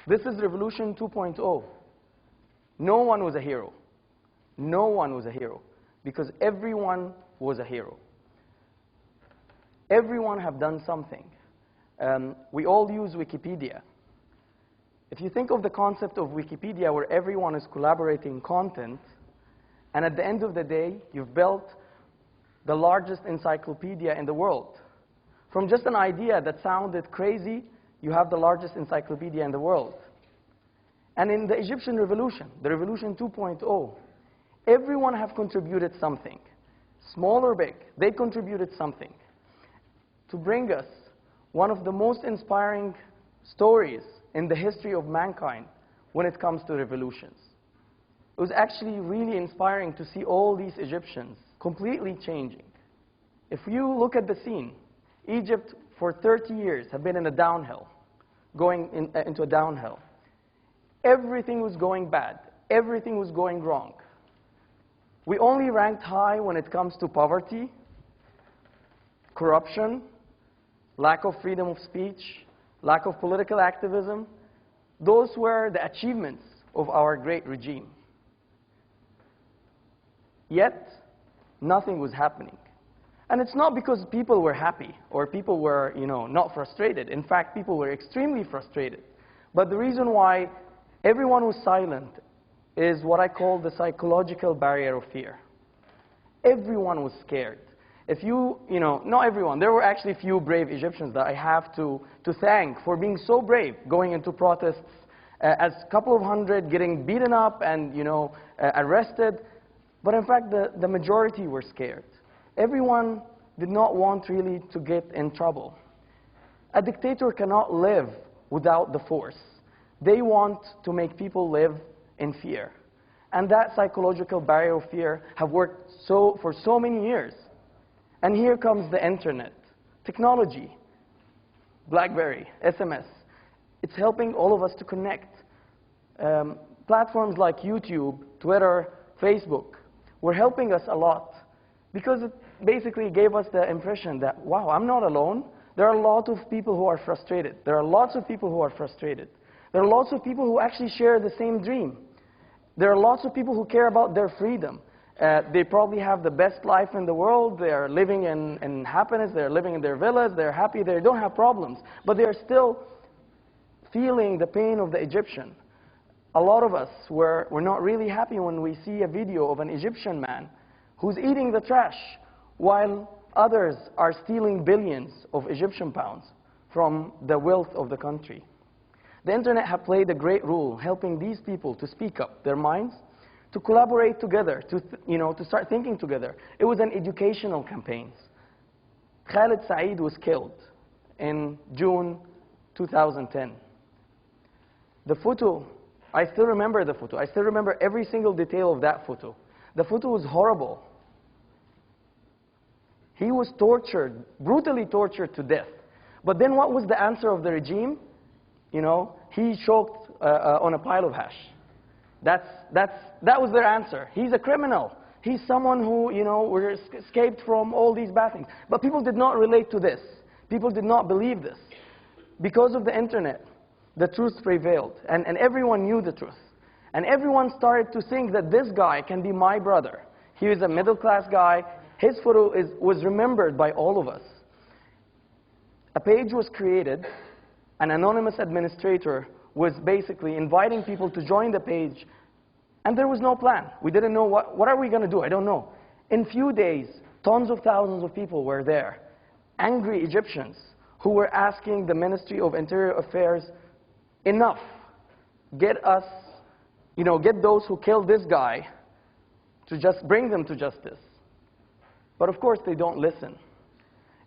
This is Revolution 2.0. No one was a hero. No one was a hero, because everyone was a hero. Everyone have done something. We all use Wikipedia. If you think of the concept of Wikipedia, where everyone is collaborating content, and at the end of the day, you've built the largest encyclopedia in the world. From just an idea that sounded crazy, you have the largest encyclopedia in the world. And in the Egyptian Revolution, the Revolution 2.0, everyone have contributed something, small or big. They contributed something to bring us one of the most inspiring stories in the history of mankind when it comes to revolutions. It was actually really inspiring to see all these Egyptians completely changing. If you look at the scene, Egypt for 30 years have been in a downhill, going into a downhill. Everything was going bad. Everything was going wrong. We only ranked high when it comes to poverty, corruption, lack of freedom of speech, lack of political activism. Those were the achievements of our great regime. Yet, nothing was happening. And it's not because people were happy or people were, not frustrated. In fact, people were extremely frustrated. But the reason why everyone was silent is what I call the psychological barrier of fear. Everyone was scared. If not everyone, there were actually few brave Egyptians that I have to thank for being so brave, going into protests, as a couple of hundred getting beaten up and, arrested. But in fact, the majority were scared. Everyone did not want really to get in trouble. A dictator cannot live without the force. They want to make people live in fear. And that psychological barrier of fear have worked for so many years. And here comes the internet, technology, BlackBerry, SMS. It's helping all of us to connect. Platforms like YouTube, Twitter, Facebook were helping us a lot because it basically gave us the impression that, wow, I'm not alone. There are a lot of people who are frustrated. There are lots of people who are frustrated. There are lots of people who actually share the same dream. There are lots of people who care about their freedom. They probably have the best life in the world. They are living in happiness. They're living in their villas. They're happy. They don't have problems. But they are still feeling the pain of the Egyptian. A lot of us were not really happy when we see a video of an Egyptian man who's eating the trash while others are stealing billions of Egyptian pounds from the wealth of the country. The internet have played a great role helping these people to speak up their minds, to collaborate together, to start thinking together. It was an educational campaign. Khaled Said was killed in June 2010. The photo, I still remember the photo. I still remember every single detail of that photo. The photo was horrible. He was tortured, brutally tortured to death. But then what was the answer of the regime? He choked on a pile of hash. That was their answer. He's a criminal. He's someone who, escaped from all these bad things. But people did not relate to this. People did not believe this. Because of the internet, the truth prevailed. And everyone knew the truth. And everyone started to think that this guy can be my brother. He was a middle-class guy. His photo was remembered by all of us. A page was created. An anonymous administrator was basically inviting people to join the page, and there was no plan. We didn't know what are we going to do. I don't know. In few days, tons of thousands of people were there, angry Egyptians who were asking the Ministry of Interior Affairs, enough, get us, get those who killed this guy to just bring them to justice. But of course, they don't listen.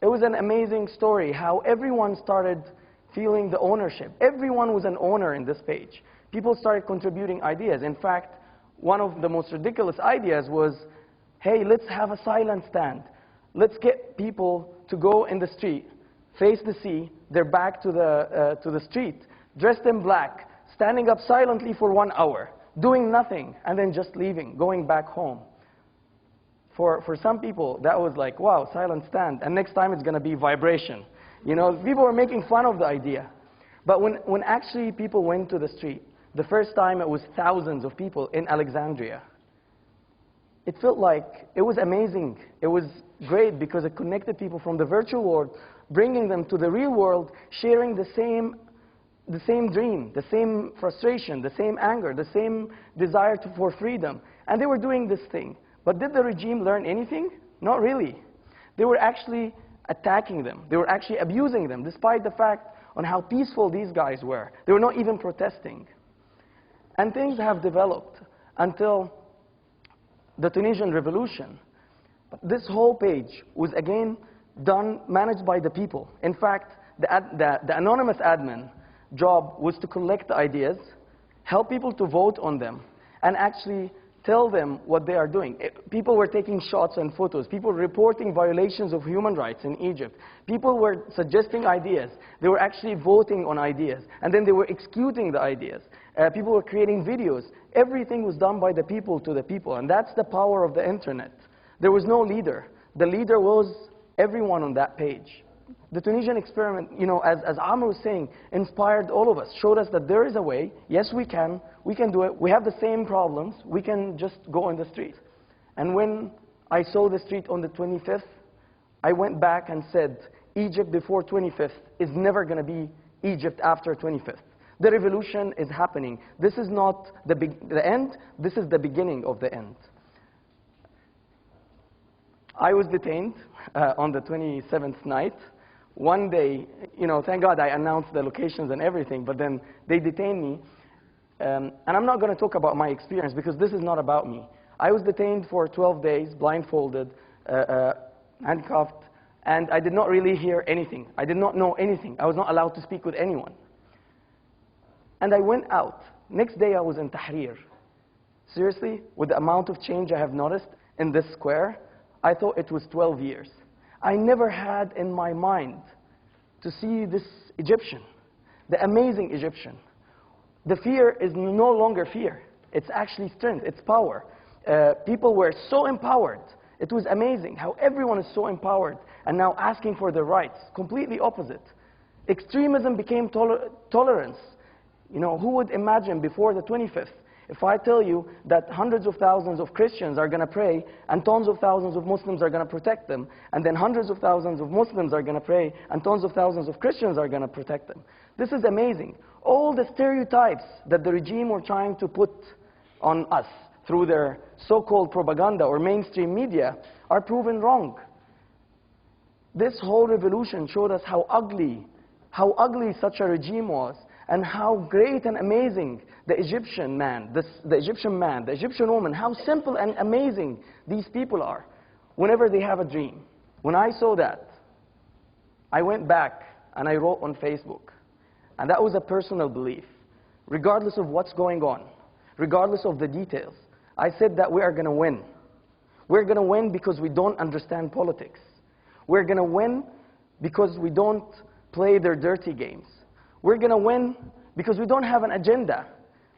It was an amazing story how everyone started feeling the ownership. Everyone was an owner in this page. People started contributing ideas. In fact, one of the most ridiculous ideas was, hey, let's have a silent stand. Let's get people to go in the street, face the sea, their back to the street, dressed in black, standing up silently for 1 hour, doing nothing, and then just leaving, going back home. For some people, that was like, wow, silent stand, and next time it's going to be vibration. You know, people were making fun of the idea. But when actually people went to the street, the first time it was thousands of people in Alexandria. It felt like it was amazing. It was great because it connected people from the virtual world, bringing them to the real world, sharing the same dream, the same frustration, the same anger, the same desire for freedom. And they were doing this thing. But did the regime learn anything? Not really. They were actually attacking them. They were actually abusing them, despite the fact on how peaceful these guys were. They were not even protesting. And things have developed until the Tunisian revolution. This whole page was again managed by the people. In fact, the anonymous admin job was to collect the ideas, help people to vote on them, and actually tell them what they are doing. People were taking shots and photos. People were reporting violations of human rights in Egypt. People were suggesting ideas. They were actually voting on ideas. And then they were executing the ideas. People were creating videos. Everything was done by the people to the people. And that's the power of the internet. There was no leader. The leader was everyone on that page. The Tunisian experiment, you know, as Amr was saying, inspired all of us, showed us that there is a way. Yes, we can do it. We have the same problems. We can just go on the street. And when I saw the street on the 25th, I went back and said, Egypt before 25th is never going to be Egypt after 25th. The revolution is happening. This is not the end. This is the beginning of the end. I was detained on the 27th night. One day, you know, thank God I announced the locations and everything, but then they detained me. And I'm not going to talk about my experience because this is not about me. I was detained for 12 days, blindfolded, handcuffed, and I did not really hear anything. I did not know anything. I was not allowed to speak with anyone. And I went out. Next day I was in Tahrir. Seriously, with the amount of change I have noticed in this square, I thought it was 12 years. I never had in my mind to see this Egyptian, the amazing Egyptian. The fear is no longer fear. It's actually strength, it's power. People were so empowered. It was amazing how everyone is so empowered and now asking for their rights. Completely opposite. Extremism became tolerance. You know, who would imagine before the 25th, if I tell you that hundreds of thousands of Christians are going to pray and tons of thousands of Muslims are going to protect them, and then hundreds of thousands of Muslims are going to pray and tons of thousands of Christians are going to protect them. This is amazing. All the stereotypes that the regime were trying to put on us through their so-called propaganda or mainstream media are proven wrong. This whole revolution showed us how ugly such a regime was, and how great and amazing the Egyptian man, the Egyptian woman, how simple and amazing these people are whenever they have a dream. When I saw that, I went back and I wrote on Facebook. And that was a personal belief. Regardless of what's going on, regardless of the details, I said that we are going to win. We're going to win because we don't understand politics. We're going to win because we don't play their dirty games. We're going to win because we don't have an agenda.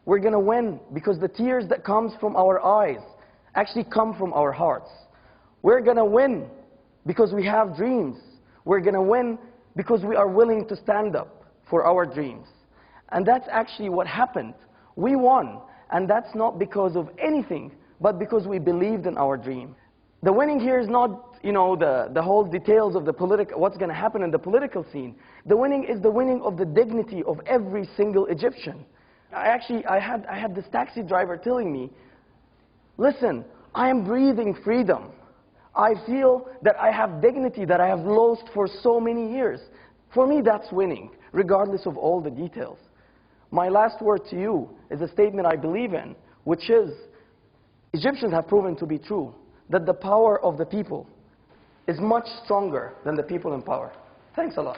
We're going to win because the tears that comes from our eyes actually come from our hearts. We're going to win because we have dreams. We're going to win because we are willing to stand up for our dreams. And that's actually what happened. We won. And that's not because of anything, but because we believed in our dream. The winning here is not, you know, the whole details of the what's going to happen in the political scene. The winning is the winning of the dignity of every single Egyptian. I had this taxi driver telling me, listen, I am breathing freedom. I feel that I have dignity that I have lost for so many years. For me, that's winning, regardless of all the details. My last word to you is a statement I believe in, which is, Egyptians have proven to be true, that the power of the people is much stronger than the people in power. Thanks a lot.